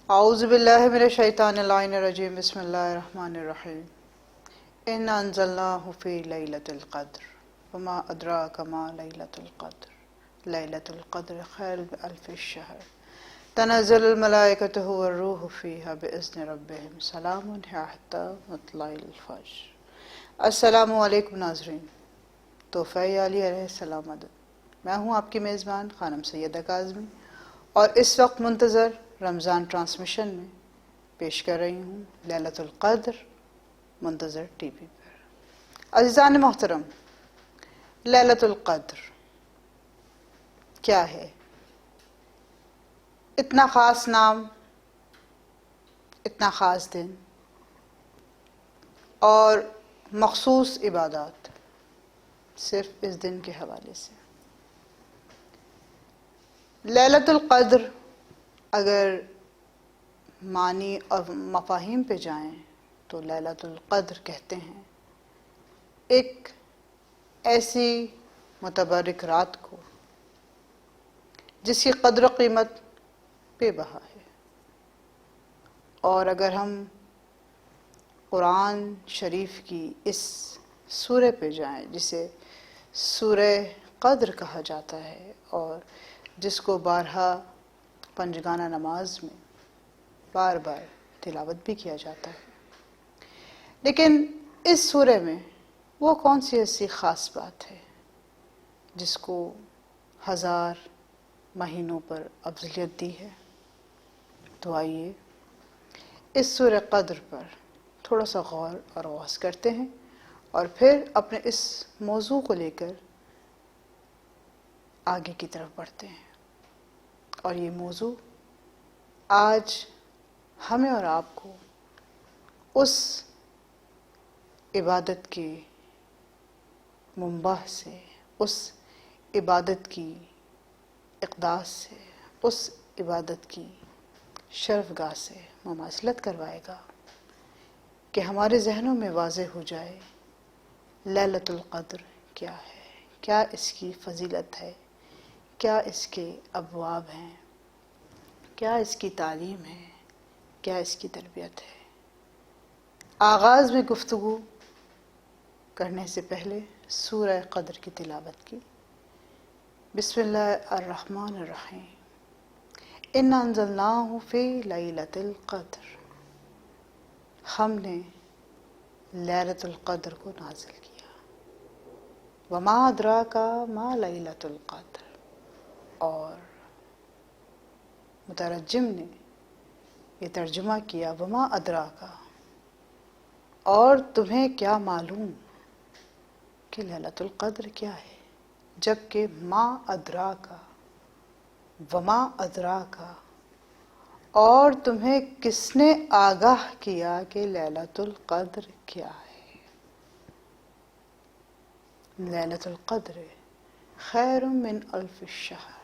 اعوذ باللہ من الشیطان اللعین الرجیم بسم اللہ الرحمن الرحیم انا انزلناہ فی لیلۃ القدر وما ادراک ما لیلۃ القدر لیلۃ القدر خیر بألف الشہر تنزل الملائکۃ والروح فیہا بإذن ربہم سلام ہی حتی مطلع الفجر۔ السلام علیکم ناظرین، تحفہ علی علیہ السلام مدد۔ میں ہوں آپ کی میزبان خانم سیدہ کاظمی اور اس وقت منتظر رمضان ٹرانسمیشن میں پیش کر رہی ہوں لیلۃ القدر منتظر ٹی وی پر۔ عزیزان محترم، لیلۃ القدر کیا ہے؟ اتنا خاص نام، اتنا خاص دن اور مخصوص عبادات صرف اس دن کے حوالے سے۔ لیلۃ القدر اگر معنی اور مفاہیم پہ جائیں تو لیلۃ القدر کہتے ہیں ایک ایسی متبرک رات کو جس کی قدر و قیمت بے بہا ہے۔ اور اگر ہم قرآن شریف کی اس سورہ پہ جائیں جسے سورہ قدر کہا جاتا ہے اور جس کو بارہا پنجگانہ نماز میں بار بار تلاوت بھی کیا جاتا ہے، لیکن اس سورہ میں وہ کون سی ایسی خاص بات ہے جس کو ہزار مہینوں پر افضلیت دی ہے؟ تو آئیے اس سورہ قدر پر تھوڑا سا غور اور غوص کرتے ہیں اور پھر اپنے اس موضوع کو لے کر آگے کی طرف بڑھتے ہیں۔ اور یہ موضوع آج ہمیں اور آپ کو اس عبادت کے منبع سے، اس عبادت کی اقداس سے، اس عبادت کی شرفگاہ سے مماثلت کروائے گا کہ ہمارے ذہنوں میں واضح ہو جائے لیلۃ القدر کیا ہے، کیا اس کی فضیلت ہے، کیا اس کے ابواب ہیں، کیا اس کی تعلیم ہے، کیا اس کی تربیت ہے۔ آغاز میں گفتگو کرنے سے پہلے سورہ قدر کی تلاوت کی۔ بسم اللہ الرحمن الرحیم۔ انا انزلناہ فی لیلۃ القدر، ہم نے لیلۃ القدر کو نازل کیا۔ وما ادراک ما لیلۃ القدر، اور مترجم نے یہ ترجمہ کیا وما ادراکا، اور تمہیں کیا معلوم کہ لیلۃ القدر کیا ہے، جبکہ ما ادراکا، وما ادراکا، اور تمہیں کس نے آگاہ کیا کہ لیلۃ القدر کیا ہے۔ لیلۃ القدر خیر من الف الشہر،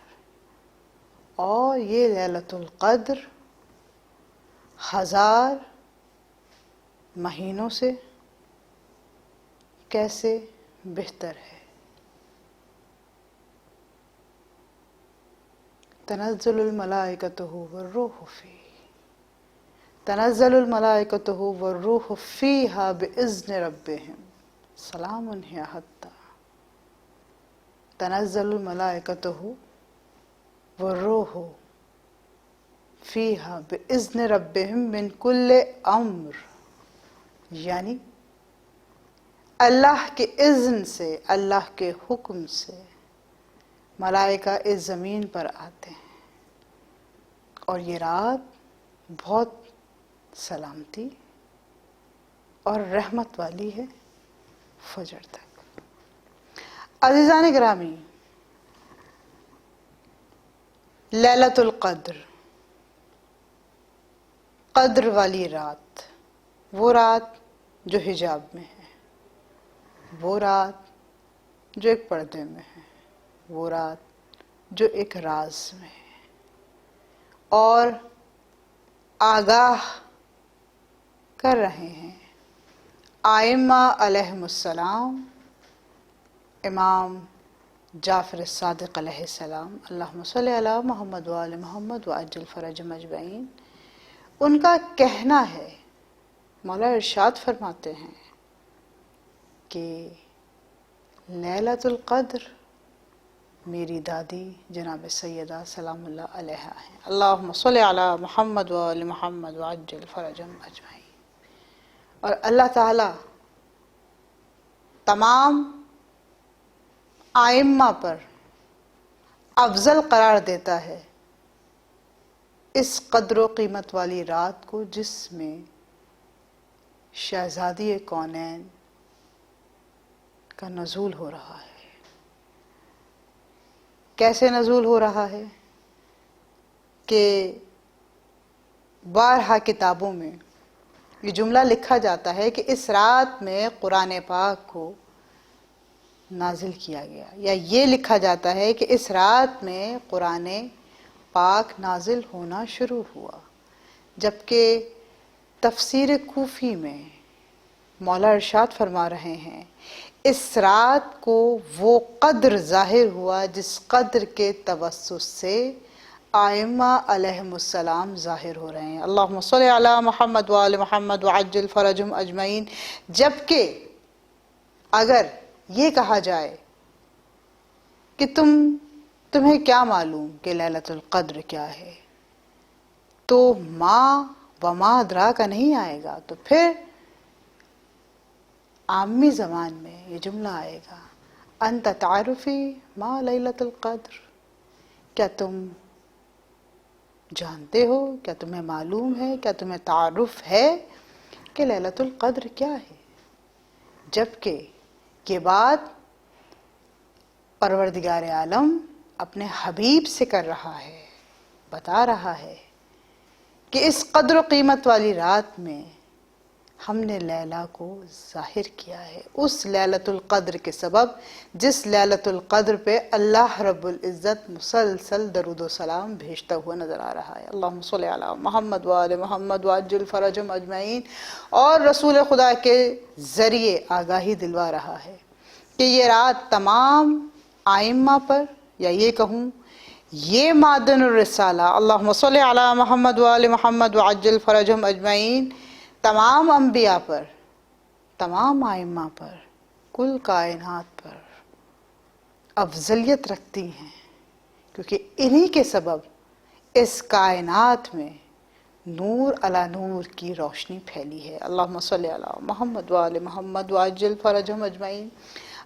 اور یہ لیلۃ القدر ہزار مہینوں سے کیسے بہتر ہے۔ تنزل الملائکۃ والروح فیہ، تنزل الملائکۃ والروح فیہا بإذن ربہم سلام ہی حتی، تنزل الملائکۃ والروح فیہا بإذن ربہم من کل امر، یعنی اللہ کے اذن سے، اللہ کے حکم سے ملائکہ اس زمین پر آتے ہیں، اور یہ رات بہت سلامتی اور رحمت والی ہے فجر تک۔ عزیزان گرامی، لیلۃ القدر، قدر والی رات، وہ رات جو حجاب میں ہے، وہ رات جو ایک پردے میں ہے، وہ رات جو ایک راز میں ہے، اور آگاہ کر رہے ہیں ائمہ علیہم السلام، امام جعفر الصادق علیہ السلام، اللہم صلی علی محمد وآل محمد وعجل فرجہم اجمعین، ان کا کہنا ہے، مولا ارشاد فرماتے ہیں کہ لیلۃ القدر میری دادی جناب سیدہ سلام اللہ علیہا ہیں۔ اللہم صلی علی محمد و آل محمد وعجل فرجہم اجمعین۔ اور اللہ تعالی تمام ائمہ پر افضل قرار دیتا ہے اس قدر و قیمت والی رات کو، جس میں شہزادی کونین کا نزول ہو رہا ہے۔ کیسے نزول ہو رہا ہے کہ بارہا کتابوں میں یہ جملہ لکھا جاتا ہے کہ اس رات میں قرآن پاک کو نازل کیا گیا، یا یہ لکھا جاتا ہے کہ اس رات میں قرآن پاک نازل ہونا شروع ہوا، جبکہ تفسیر کوفی میں مولا ارشاد فرما رہے ہیں اس رات کو وہ قدر ظاہر ہوا جس قدر کے توسط سے ائمہ علیہم السلام ظاہر ہو رہے ہیں۔ اللہم صلی علی محمد و آل محمد وعجل فرجہم اجمعین۔ جبکہ اگر یہ کہا جائے کہ تمہیں کیا معلوم کہ لیلۃ القدر کیا ہے، تو ما وما ادراک نہیں آئے گا، تو پھر عامی زبان میں یہ جملہ آئے گا، انت تعرفی ما لیلۃ القدر، کیا تم جانتے ہو، کیا تمہیں معلوم ہے، کیا تمہیں تعارف ہے کہ لیلۃ القدر کیا ہے؟ جبکہ یہ بات پروردگار عالم اپنے حبیب سے کر رہا ہے، بتا رہا ہے کہ اس قدر و قیمت والی رات میں ہم نے لیلہ کو ظاہر کیا ہے، اس لیلۃ القدر کے سبب جس لیلۃ القدر پہ اللہ رب العزت مسلسل درود و سلام بھیجتا ہوا نظر آ رہا ہے۔ اللہم صلی علی محمد و آل محمد وعجل فرجہم اجمعین، اور رسول خدا کے ذریعے آگاہی دلوا رہا ہے کہ یہ رات تمام ائمہ پر، یا یہ کہوں یہ معدن الرسالہ، اللہم صلی علی محمد و آل محمد وعجل فرجہم اجمعین، تمام انبیاء پر، تمام ائمہ پر، کل کائنات پر افضلیت رکھتی ہیں، کیونکہ انہی کے سبب اس کائنات میں نور علی نور کی روشنی پھیلی ہے۔ اللہم صلی علی محمد و آل محمد وعجل فرجہم اجمعین۔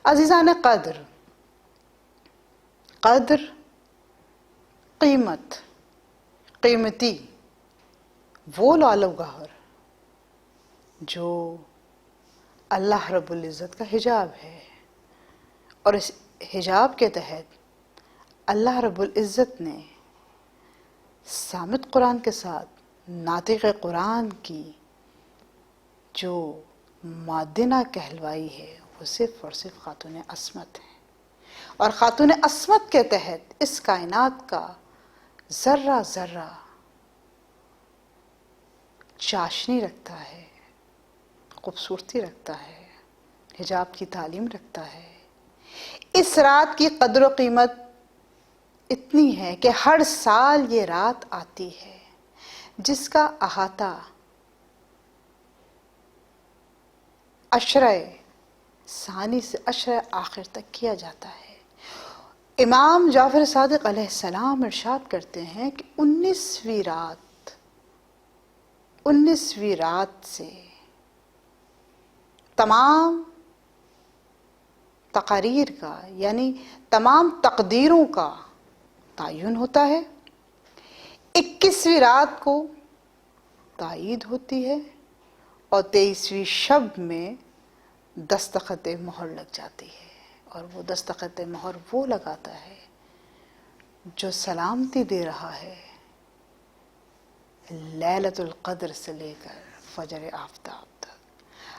عزیزان قدر، قدر قیمت، قیمتی وہ لعل و گوہر جو اللہ رب العزت کا حجاب ہے، اور اس حجاب کے تحت اللہ رب العزت نے صامت قرآن کے ساتھ ناطق قرآن کی جو مادنہ کہلوائی ہے وہ صرف اور صرف خاتون عصمت ہے، اور خاتون عصمت کے تحت اس کائنات کا ذرہ ذرہ چاشنی رکھتا ہے، خوبصورتی رکھتا ہے، حجاب کی تعلیم رکھتا ہے۔ اس رات کی قدر و قیمت اتنی ہے کہ ہر سال یہ رات آتی ہے جس کا احاطہ عشرہ ثانی سے عشرہ آخر تک کیا جاتا ہے۔ امام جعفر صادق علیہ السلام ارشاد کرتے ہیں کہ 19ویں رات سے تمام تقاریر کا، یعنی تمام تقدیروں کا تعین ہوتا ہے، 21ویں رات کو تائید ہوتی ہے، اور 23ویں شب میں دستخط مہر لگ جاتی ہے، اور وہ دستخط مہر وہ لگاتا ہے جو سلامتی دے رہا ہے لیلۃ القدر سے لے کر فجر آفتاب تک۔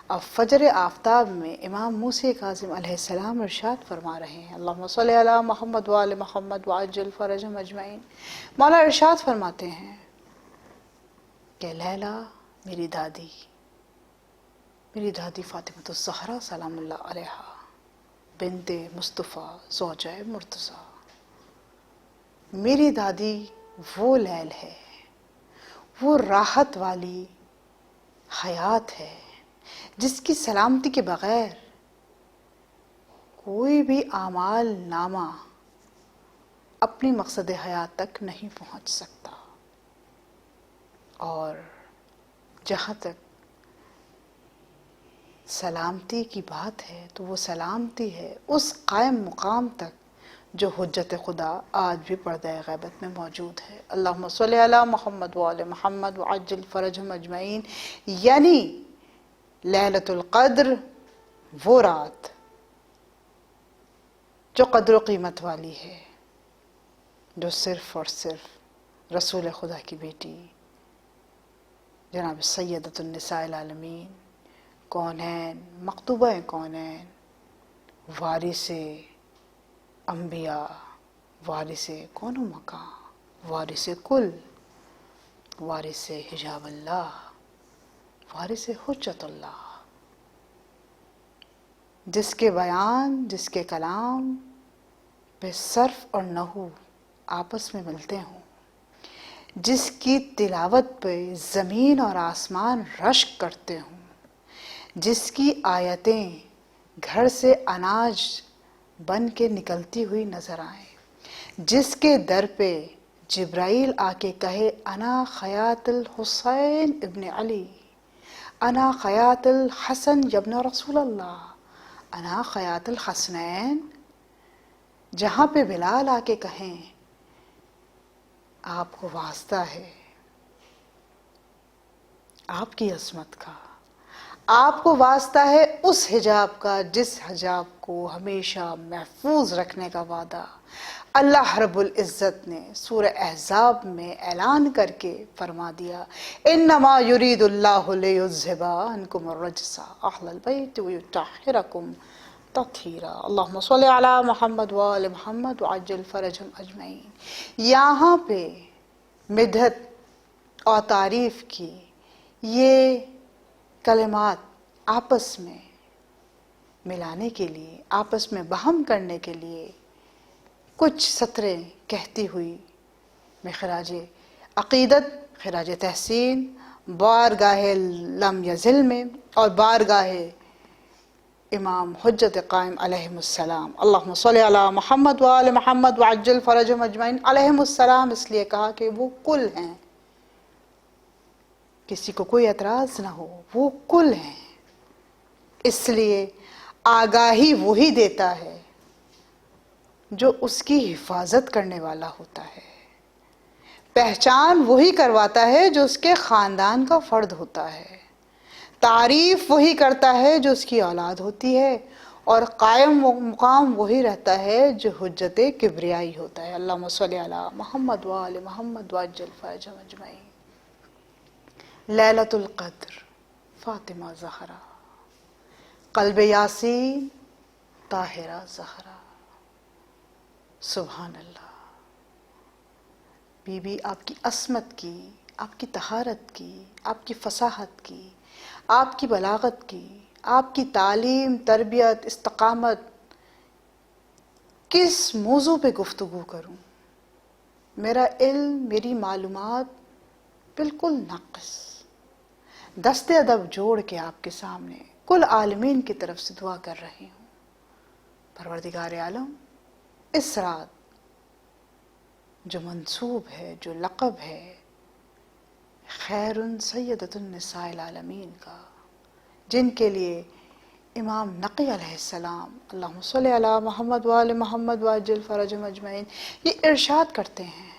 اب فجر آفتاب میں امام موسی کاظم علیہ السلام ارشاد فرما رہے ہیں، اللہم صلی علی محمد و آل محمد وعجل فرجہم اجمعین۔ مولا ارشاد فرماتے ہیں کہ لیلہ میری دادی فاطمۃ الزہرا سلام اللہ علیہا بنت مصطفیٰ زوجہ مرتضیٰ، میری دادی وہ لیل ہے، وہ راحت والی حیات ہے جس کی سلامتی کے بغیر کوئی بھی اعمال نامہ اپنی مقصد حیات تک نہیں پہنچ سکتا. اور جہاں تک سلامتی کی بات ہے تو وہ سلامتی ہے اس قائم مقام تک جو حجت خدا آج بھی پردہ غیبت میں موجود ہے. اللہم صلی علی محمد وآل محمد وعجل فرجہم اجمعین. یعنی لیلۃ القدر وہ رات جو قدر و قیمت والی ہے، جو صرف اور صرف رسول خدا کی بیٹی جناب سیدۃ النساء العالمین، کونین، مکتوبہ کونین، وارث انبیاء، وارث کون و مکان، وارث کل، وارث حجاب اللہ، وارث حجت اللہ، جس کے بیان، جس کے کلام پہ صرف اور نحو آپس میں ملتے ہوں، جس کی تلاوت پہ زمین اور آسمان رشک کرتے ہوں، جس کی آیتیں گھر سے اناج بن کے نکلتی ہوئی نظر آئیں، جس کے در پہ جبرائیل آ کے کہے انا خیات الحسین ابن علی، انا خیات الحسن ابن رسول اللہ، انا خیات الحسنین، جہاں پہ بلال آ کے کہیں آپ کو واسطہ ہے آپ کی عظمت کا، آپ کو واسطہ ہے اس حجاب کا جس حجاب کو ہمیشہ محفوظ رکھنے کا وعدہ اللہ رب العزت نے سورہ احزاب میں اعلان کر کے فرما دیا، انما یرید اللہ لیذھب عنکم الرجس اہل البیت ویطہرکم تطہیرا. اللہم صلی علی محمد وآل محمد وعجل فرجہم اجمعین. یہاں پہ مدحت اور تعریف کی یہ کلمات آپس میں ملانے کے لیے، آپس میں بہم کرنے کے لیے کچھ سطریں کہتی ہوئی میں خراج عقیدت، خراج تحسین بارگاہ لم یزل میں اور بارگاہ امام حجت قائم علیہ السلام، اللہم صلی علی محمد وآل محمد وعجل فرجہم اجمعین، علیہ السلام اس لیے کہا کہ وہ کل ہیں، کسی کو کوئی اعتراض نہ ہو، وہ کل ہیں. اس لیے آگاہی وہی دیتا ہے جو اس کی حفاظت کرنے والا ہوتا ہے، پہچان وہی کرواتا ہے جو اس کے خاندان کا فرد ہوتا ہے، تعریف وہی کرتا ہے جو اس کی اولاد ہوتی ہے، اور قائم مقام وہی رہتا ہے جو حجت کبریائی ہوتا ہے. اللہم صلی علی محمد وآل محمد وعجل فرجہم اجمعین. لیلۃ القدر، فاطمہ زہرا، قلب یاسین، طاہرہ زہرا. سبحان اللہ. بی بی آپ کی عصمت کی، آپ کی طہارت کی، آپ کی فصاحت کی، آپ کی بلاغت کی، آپ کی تعلیم، تربیت، استقامت، کس موضوع پہ گفتگو کروں؟ میرا علم، میری معلومات بالکل ناقص. دست ادب جوڑ کے آپ کے سامنے کل عالمین کی طرف سے دعا کر رہی ہوں، پروردگار عالم اس رات جو منصوب ہے، جو لقب ہے خیر سیدۃ النساء العالمین کا، جن کے لیے امام نقی علیہ السلام، اللہم صلی علی محمد وآل محمد وعجل فرجہم اجمعین، یہ ارشاد کرتے ہیں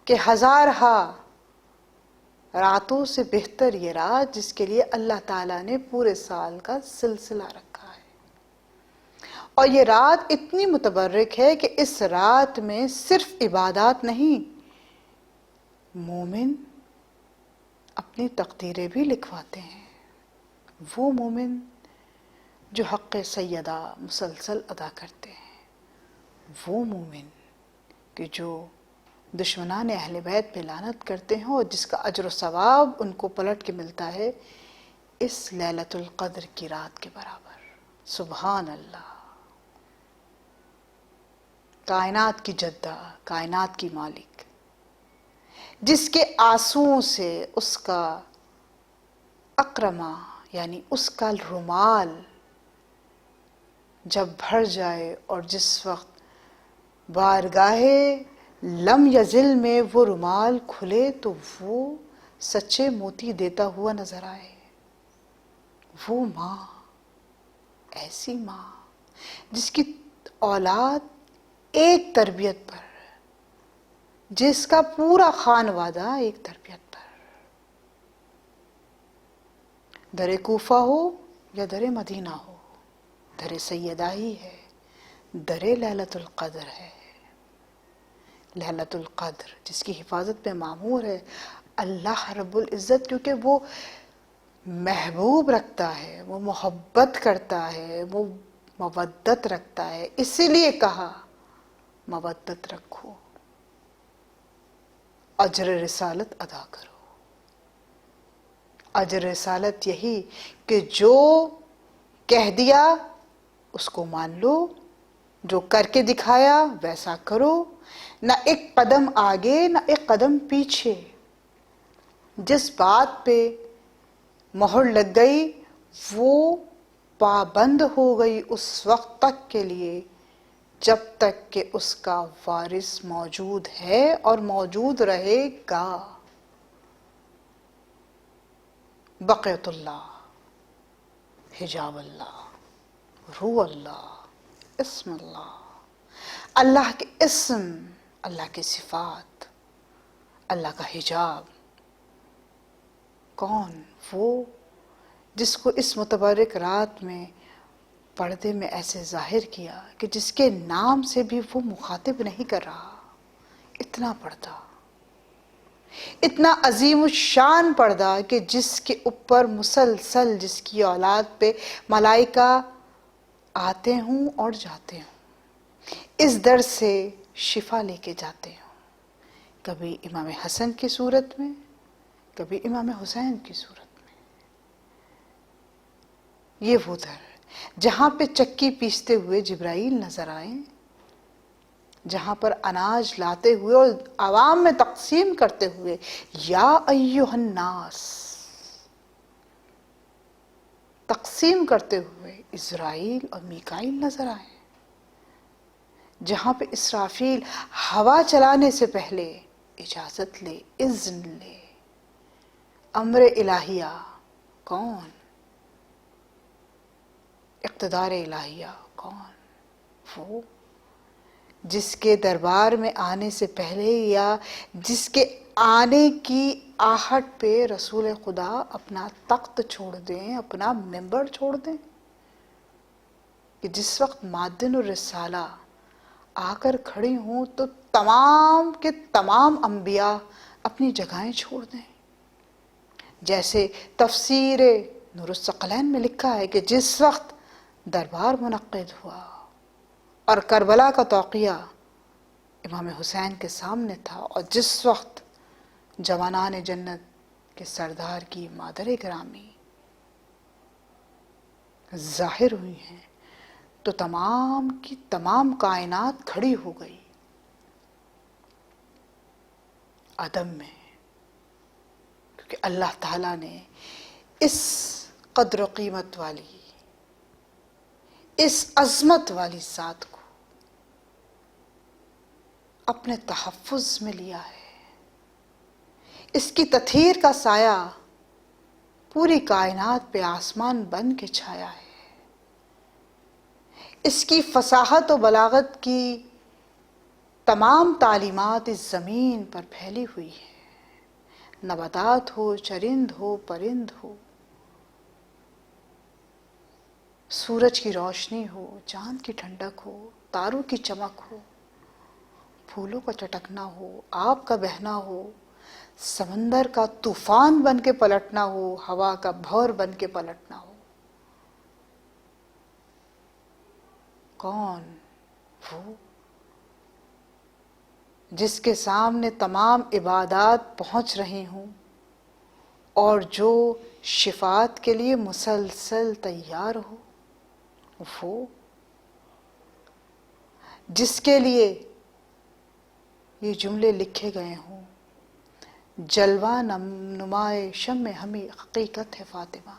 کہ ہزارہا راتوں سے بہتر یہ رات جس کے لیے اللہ تعالیٰ نے پورے سال کا سلسلہ رکھا ہے، اور یہ رات اتنی متبرک ہے کہ اس رات میں صرف عبادات نہیں، مومن اپنی تقدیریں بھی لکھواتے ہیں. وہ مومن جو حق سیدہ مسلسل ادا کرتے ہیں، وہ مومن کہ جو دشمنان اہل بیت پہ لعنت کرتے ہیں اور جس کا اجر و ثواب ان کو پلٹ کے ملتا ہے اس لیلۃ القدر کی رات کے برابر. سبحان اللہ. کائنات کی جدہ، کائنات کی مالک، جس کے آنسوؤں سے اس کا اقرما یعنی اس کا رومال جب بھر جائے اور جس وقت بارگاہ لم یزل میں وہ رومال کھلے تو وہ سچے موتی دیتا ہوا نظر آئے. وہ ماں، ایسی ماں جس کی اولاد ایک تربیت پر، جس کا پورا خانوادہ ایک تربیت پر، در کوفہ ہو یا در مدینہ ہو، در سیدہ ہی ہے، در لیلۃ القدر ہے. لیلۃ القدر جس کی حفاظت پہ معمور ہے اللہ رب العزت، کیونکہ وہ محبوب رکھتا ہے، وہ محبت کرتا ہے، وہ مودت رکھتا ہے. اسی لیے کہا مودت رکھو، اجر رسالت ادا کرو. اجر رسالت یہی کہ جو کہہ دیا اس کو مان لو، جو کر کے دکھایا ویسا کرو، نہ ایک قدم آگے نہ ایک قدم پیچھے. جس بات پہ مہر لگ گئی وہ پابند ہو گئی اس وقت تک کے لیے جب تک کہ اس کا وارث موجود ہے اور موجود رہے گا. بقیت اللہ، حجاب اللہ، روح اللہ، اسم اللہ، اللہ کے اسم، اللہ کی صفات، اللہ کا حجاب. کون؟ وہ جس کو اس متبرک رات میں پردے میں ایسے ظاہر کیا کہ جس کے نام سے بھی وہ مخاطب نہیں کر رہا. اتنا پردہ، اتنا عظیم الشان پردہ کہ جس کے اوپر مسلسل جس کی اولاد پہ ملائکہ آتے ہوں اور جاتے ہوں، اس در سے شفا لے کے جاتے ہوں. کبھی امام حسن کی صورت میں، کبھی امام حسین کی صورت میں. یہ وہ در جہاں پہ چکی پیستے ہوئے جبرائیل نظر آئیں، جہاں پر اناج لاتے ہوئے اور عوام میں تقسیم کرتے ہوئے یا ایہا الناس تقسیم کرتے ہوئے اسرائیل اور میکائیل نظر آئے، جہاں پہ اسرافیل ہوا چلانے سے پہلے اجازت لے، اذن لے، امر الہیہ. کون؟ اقتدار الہیہ. کون؟ وہ جس کے دربار میں آنے سے پہلے یا جس کے آنے کی آہٹ پہ رسول خدا اپنا تخت چھوڑ دیں، اپنا منبر چھوڑ دیں، کہ جس وقت مادن الرسالہ آ کر کھڑی ہوں تو تمام کے تمام انبیاء اپنی جگہیں چھوڑ دیں. جیسے تفسیر نور الثقلین میں لکھا ہے کہ جس وقت دربار منعقد ہوا اور کربلا کا توقیہ امام حسین کے سامنے تھا، اور جس وقت جوانان جنت کے سردار کی مادر گرامی ظاہر ہوئی ہیں تو تمام کی تمام کائنات کھڑی ہو گئی عدم میں، کیونکہ اللہ تعالیٰ نے اس قدر و قیمت والی، اس عظمت والی ذات کو اپنے تحفظ میں لیا ہے. اس کی تطہیر کا سایہ پوری کائنات پہ آسمان بن کے چھایا ہے. اس کی فصاحت و بلاغت کی تمام تعلیمات اس زمین پر پھیلی ہوئی ہیں. نباتات ہو، چرند ہو، پرند ہو، سورج کی روشنی ہو، چاند کی ٹھنڈک ہو، تاروں کی چمک ہو، پھولوں کا چٹکنا ہو، آب کا بہنا ہو، سمندر کا طوفان بن کے پلٹنا ہو، ہوا کا بھور بن کے پلٹنا ہو. کون؟ وہ جس کے سامنے تمام عبادات پہنچ رہی ہوں اور جو شفاعت کے لیے مسلسل تیار ہو. وہ جس کے لیے یہ جملے لکھے گئے ہوں، جلوہ نمائے شمع ہمیں حقیقت ہے فاطمہ،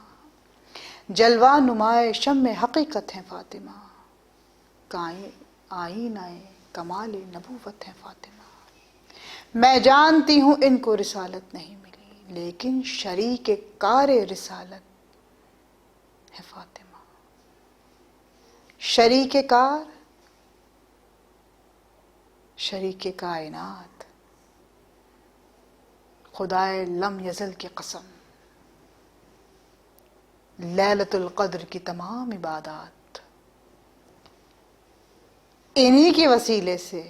جلوہ نمائے شمع حقیقت ہے فاطمہ، آئینہ کمال نبوت ہے فاطمہ۔ میں جانتی ہوں ان کو رسالت نہیں ملی، لیکن شریک کار رسالت ہے فاطمہ۔ شریک کار، شریک کائنات، خدائے لم یزل کی قسم، لیلۃ القدر کی تمام عبادات انہی کے وسیلے سے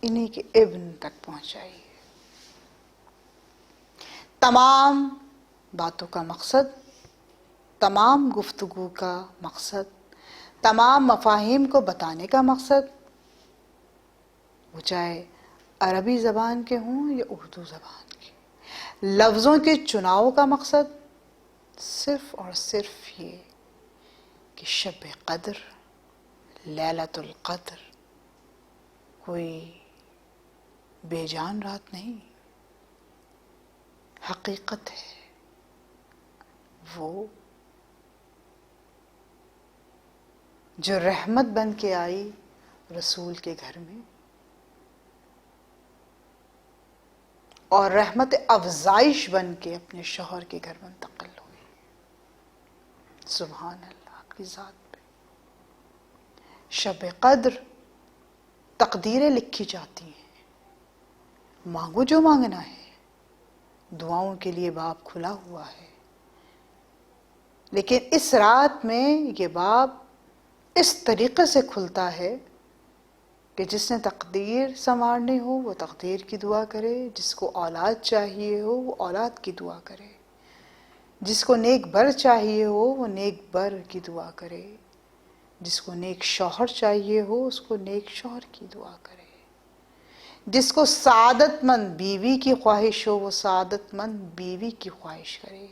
انہی کے ابن تک پہنچائی ہے۔ تمام باتوں کا مقصد، تمام گفتگو کا مقصد، تمام مفاہیم کو بتانے کا مقصد، وہ چاہے عربی زبان کے ہوں یا اردو زبان کے، لفظوں کے چناؤ کا مقصد صرف اور صرف یہ کہ شب قدر، لیلۃ القدر کوئی بے جان رات نہیں، حقیقت ہے۔ وہ جو رحمت بن کے آئی رسول کے گھر میں، اور رحمت افزائش بن کے اپنے شوہر کے گھر منتقل ہوئی۔ سبحان اللہ، آپ کی ذات پہ شب قدر تقدیریں لکھی جاتی ہیں، مانگو جو مانگنا ہے، دعاؤں کے لیے باب کھلا ہوا ہے، لیکن اس رات میں یہ باب اس طریقے سے کھلتا ہے کہ جس نے تقدیر سنوارنی ہو وہ تقدیر کی دعا کرے، جس کو اولاد چاہیے ہو وہ اولاد کی دعا کرے، جس کو نیک بر چاہیے ہو وہ نیک بر کی دعا کرے، جس کو نیک شوہر چاہیے ہو اس کو نیک شوہر کی دعا کرے، جس کو سعادت مند بیوی کی خواہش ہو وہ سعادت مند بیوی کی خواہش کرے،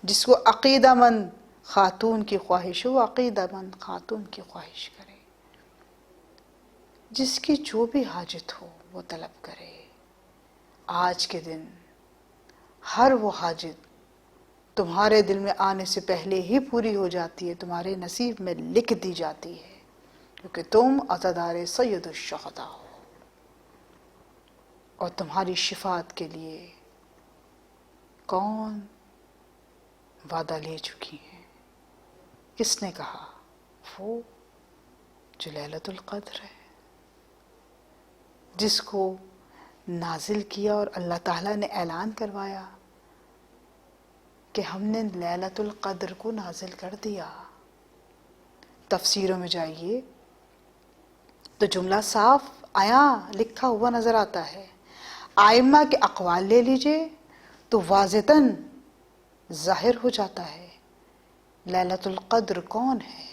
جس کو عقیدہ مند خاتون کی خواہش ہو وہ عقیدہ مند خاتون کی خواہش کرے، جس کی جو بھی حاجت ہو وہ طلب کرے۔ آج کے دن ہر وہ حاجت تمہارے دل میں آنے سے پہلے ہی پوری ہو جاتی ہے، تمہارے نصیب میں لکھ دی جاتی ہے، کیونکہ تم عزادار سید الشہداء ہو، اور تمہاری شفاعت کے لیے کون وعدہ لے چکی ہیں؟ کس نے کہا؟ وہ جو لیلۃ القدر ہے، جس کو نازل کیا اور اللہ تعالیٰ نے اعلان کروایا کہ ہم نے لیلۃ القدر کو نازل کر دیا۔ تفسیروں میں جائیے تو جملہ صاف عیاں لکھا ہوا نظر آتا ہے، ائمہ کے اقوال لے لیجئے تو واضحاً ظاہر ہو جاتا ہے لیلۃ القدر کون ہے۔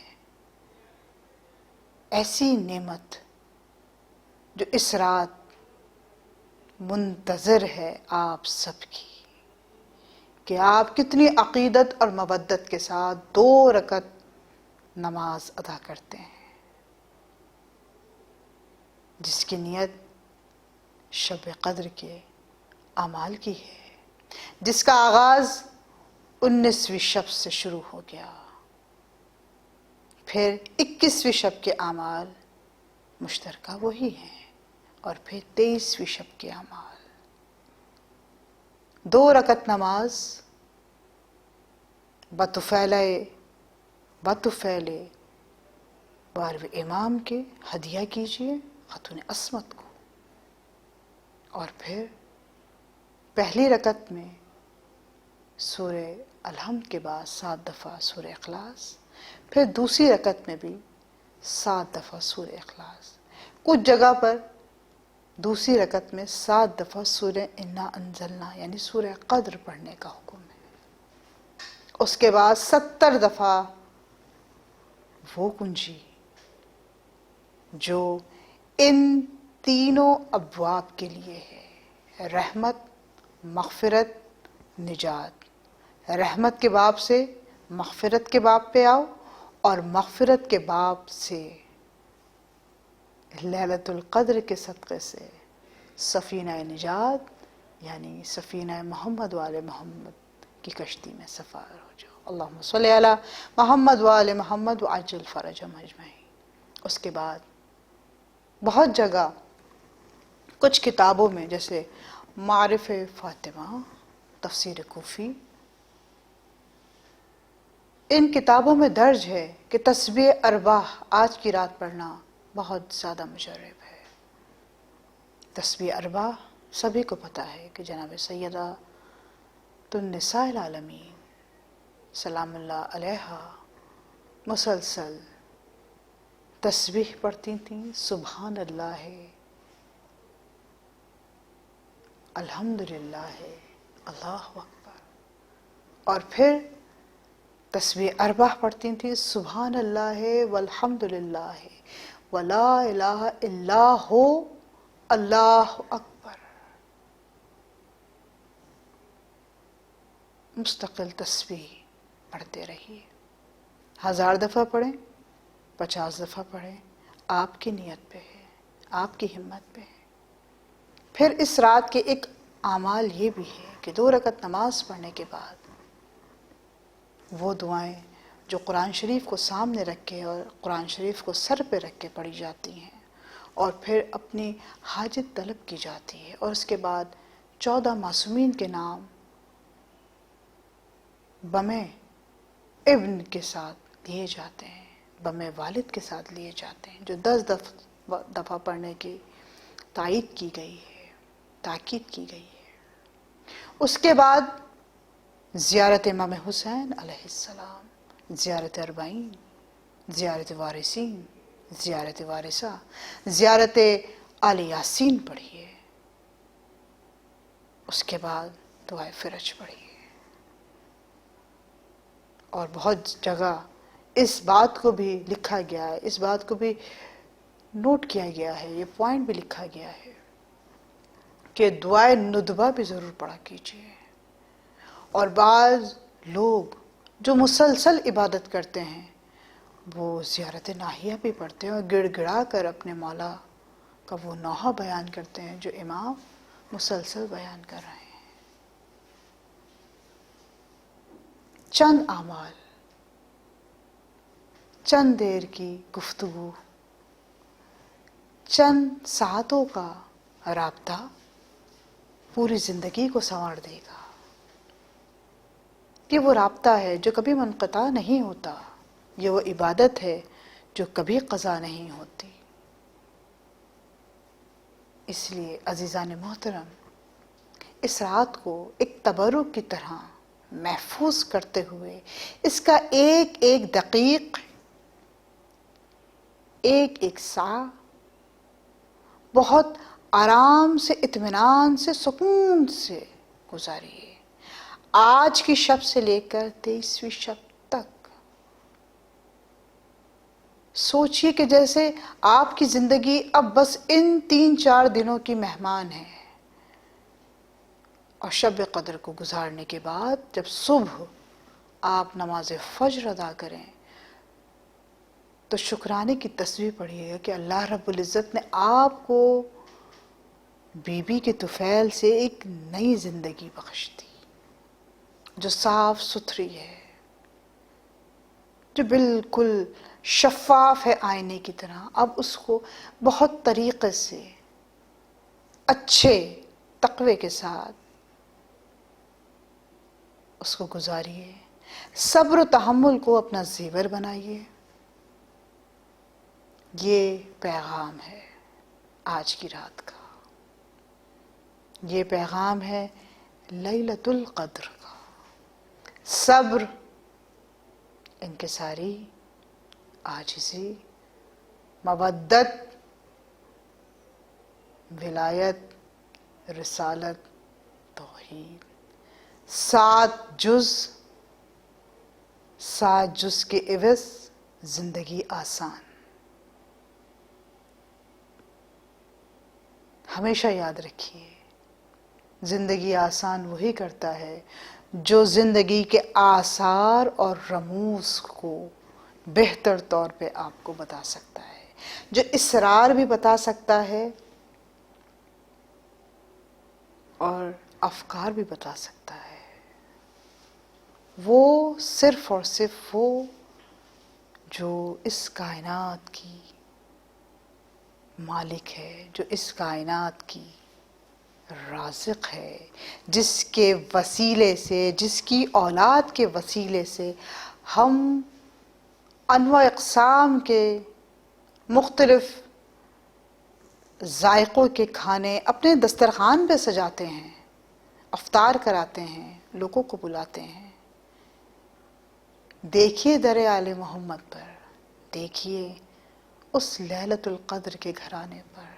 ایسی نعمت جو اس رات منتظر ہے آپ سب کی، کہ آپ کتنی عقیدت اور مودت کے ساتھ 2 رکعت نماز ادا کرتے ہیں، جس کی نیت شب قدر کے اعمال کی ہے، جس کا آغاز 19ویں شب سے شروع ہو گیا، پھر 21ویں شب کے اعمال مشترکہ وہی ہیں، اور پھر 23ویں شب کے اعمال۔ 2 رکعت نماز بطفیلِ 12ویں امام کے ہدیہ کیجیے خاتون عصمت کو، اور پھر پہلی رکعت میں سورہ الحمد کے بعد 7 دفعہ سورہ اخلاص، پھر دوسری رکعت میں بھی 7 دفعہ سورہ اخلاص، کچھ جگہ پر دوسری رکعت میں 7 دفعہ سورہ انا انزلنا یعنی سورہ قدر پڑھنے کا حکم ہے، اس کے بعد 70 دفعہ وہ کنجی جو ان تینوں ابواب کے لیے ہے، رحمت، مغفرت، نجات۔ رحمت کے باب سے مغفرت کے باب پہ آؤ، اور مغفرت کے باب سے لیلۃ القدر کے صدقے سے سفینہ نجات یعنی سفینہ محمد وآل محمد کی کشتی میں سفار ہو جاؤ۔ اللہم صلی علی محمد وآل محمد وعجل فرجہم اجمعین۔ اس کے بعد بہت جگہ کچھ کتابوں میں جیسے معارف فاطمہ، تفسیر کوفی، ان کتابوں میں درج ہے کہ تسبیح ارباح آج کی رات پڑھنا بہت زیادہ مشرف ہے۔ تسبیح ارباح سبھی کو پتہ ہے کہ جناب سیدہ النساء العالمین سلام اللہ علیہا مسلسل تسبیح پڑھتی تھیں، سبحان اللہ ہے، الحمدللہ ہے، اللہ اکبر، اور پھر تسبیح ارباح پڑھتی تھیں، سبحان اللہ ہے والحمدللہ ہے ولا الہ الا ہو، اللہ اکبر۔ مستقل تسبیح پڑھتے رہیے، 1000 دفعہ پڑھیں، 50 دفعہ پڑھیں، آپ کی نیت پہ ہے، آپ کی ہمت پہ ہے۔ پھر اس رات کے ایک اعمال یہ بھی ہے کہ 2 رکعت نماز پڑھنے کے بعد وہ دعائیں جو قرآن شریف کو سامنے رکھ کے اور قرآن شریف کو سر پہ رکھ کے پڑھی جاتی ہیں، اور پھر اپنی حاجت طلب کی جاتی ہے، اور اس کے بعد 14 معصومین کے نام بم ابن کے ساتھ لیے جاتے ہیں، بم والد کے ساتھ لیے جاتے ہیں، جو 10 دفعہ پڑھنے کی تائید کی گئی ہے، تاکید کی گئی ہے۔ اس کے بعد زیارت امام حسین علیہ السلام، زیارت اربعین، زیارت وارثین، زیارت وارثہ، زیارت آل یاسین پڑھیے، اس کے بعد دعائے فرج پڑھیے۔ اور بہت جگہ اس بات کو بھی لکھا گیا ہے، اس بات کو بھی نوٹ کیا گیا ہے، یہ پوائنٹ بھی لکھا گیا ہے کہ دعائے ندبہ بھی ضرور پڑھا کیجیے۔ اور بعض لوگ جو مسلسل عبادت کرتے ہیں وہ زیارت ناحیہ بھی پڑھتے ہیں اور گڑ گڑا کر اپنے مولا کا وہ نوحہ بیان کرتے ہیں جو امام مسلسل بیان کر رہے ہیں۔ چند اعمال، چند دیر کی گفتگو، چند ساعتوں کا رابطہ پوری زندگی کو سنوار دے گا۔ یہ وہ رابطہ ہے جو کبھی منقطع نہیں ہوتا، یہ وہ عبادت ہے جو کبھی قضا نہیں ہوتی۔ اس لیے عزیزان محترم، اس رات کو ایک تبرک کی طرح محفوظ کرتے ہوئے اس کا ایک ایک دقیق، ایک ایک سا بہت آرام سے، اطمینان سے، سکون سے گزاریے۔ آج کی شب سے لے کر 23ویں شب تک سوچئے کہ جیسے آپ کی زندگی اب بس ان 3-4 دنوں کی مہمان ہے، اور شب قدر کو گزارنے کے بعد جب صبح آپ نماز فجر ادا کریں تو شکرانے کی تسبیح پڑھیے گا کہ اللہ رب العزت نے آپ کو بی بی کے طفیل سے ایک نئی زندگی بخش دی، جو صاف ستھری ہے، جو بالکل شفاف ہے آئینے کی طرح۔ اب اس کو بہت طریقے سے، اچھے تقوی کے ساتھ اس کو گزاریے، صبر و تحمل کو اپنا زیور بنائیے۔ یہ پیغام ہے آج کی رات کا، یہ پیغام ہے لیلۃ القدر کا۔ صبر، انکساری، عاجزی، مودت، ولایت، رسالت، توحید، 7 جز کے عوض زندگی آسان۔ ہمیشہ یاد رکھیے، زندگی آسان وہی کرتا ہے جو زندگی کے آثار اور رموز کو بہتر طور پہ آپ کو بتا سکتا ہے، جو اسرار بھی بتا سکتا ہے اور افکار بھی بتا سکتا ہے. وہ صرف اور صرف وہ جو اس کائنات کی مالک ہے، جو اس کائنات کی رازق ہے، جس کے وسیلے سے، جس کی اولاد کے وسیلے سے ہم انواع اقسام کے مختلف ذائقوں کے کھانے اپنے دسترخوان پہ سجاتے ہیں، افطار کراتے ہیں، لوگوں کو بلاتے ہیں. دیکھیے در آل محمد پر، دیکھیے اس لیلۃ القدر کے گھرانے پر،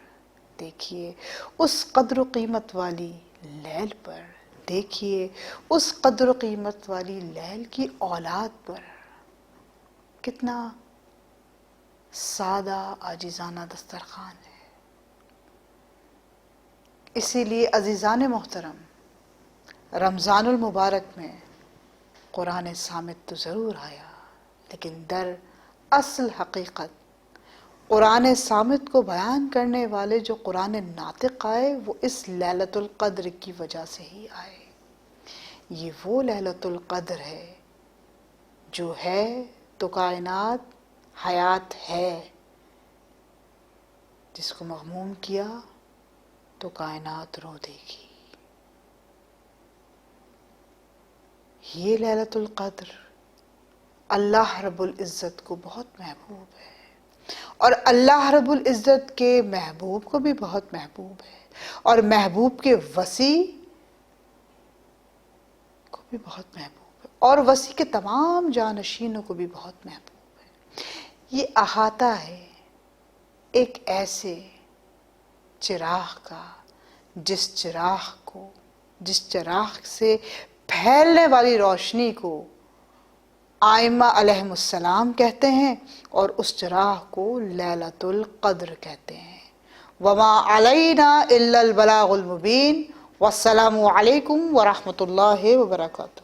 دیکھیے اس قدر و قیمت والی لیل پر، دیکھیے اس قدر و قیمت والی لیل کی اولاد پر. کتنا سادہ عاجزانہ دسترخوان ہے. اسی لیے عزیزان محترم، رمضان المبارک میں قرآن صامت تو ضرور آیا، لیکن در اصل حقیقت قرآن صامت کو بیان کرنے والے جو قرآن ناطق آئے وہ اس لیلۃ القدر کی وجہ سے ہی آئے. یہ وہ لیلۃ القدر ہے جو ہے تو کائنات حیات ہے، جس کو مغموم کیا تو کائنات رو دے گی. یہ لیلۃ القدر اللہ رب العزت کو بہت محبوب ہے، اور اللہ رب العزت کے محبوب کو بھی بہت محبوب ہے، اور محبوب کے وسیع کو بھی بہت محبوب ہے، اور وسیع کے تمام جانشینوں کو بھی بہت محبوب ہے. یہ احاطہ ہے ایک ایسے چراغ کا، جس چراغ سے پھیلنے والی روشنی کو آئمہ علیہم السلام کہتے ہیں، اور اس چراغ کو لیلۃ القدر کہتے ہیں. وما علینا الا البلاغ المبین. والسلام علیکم ورحمۃ اللہ وبرکاتہ.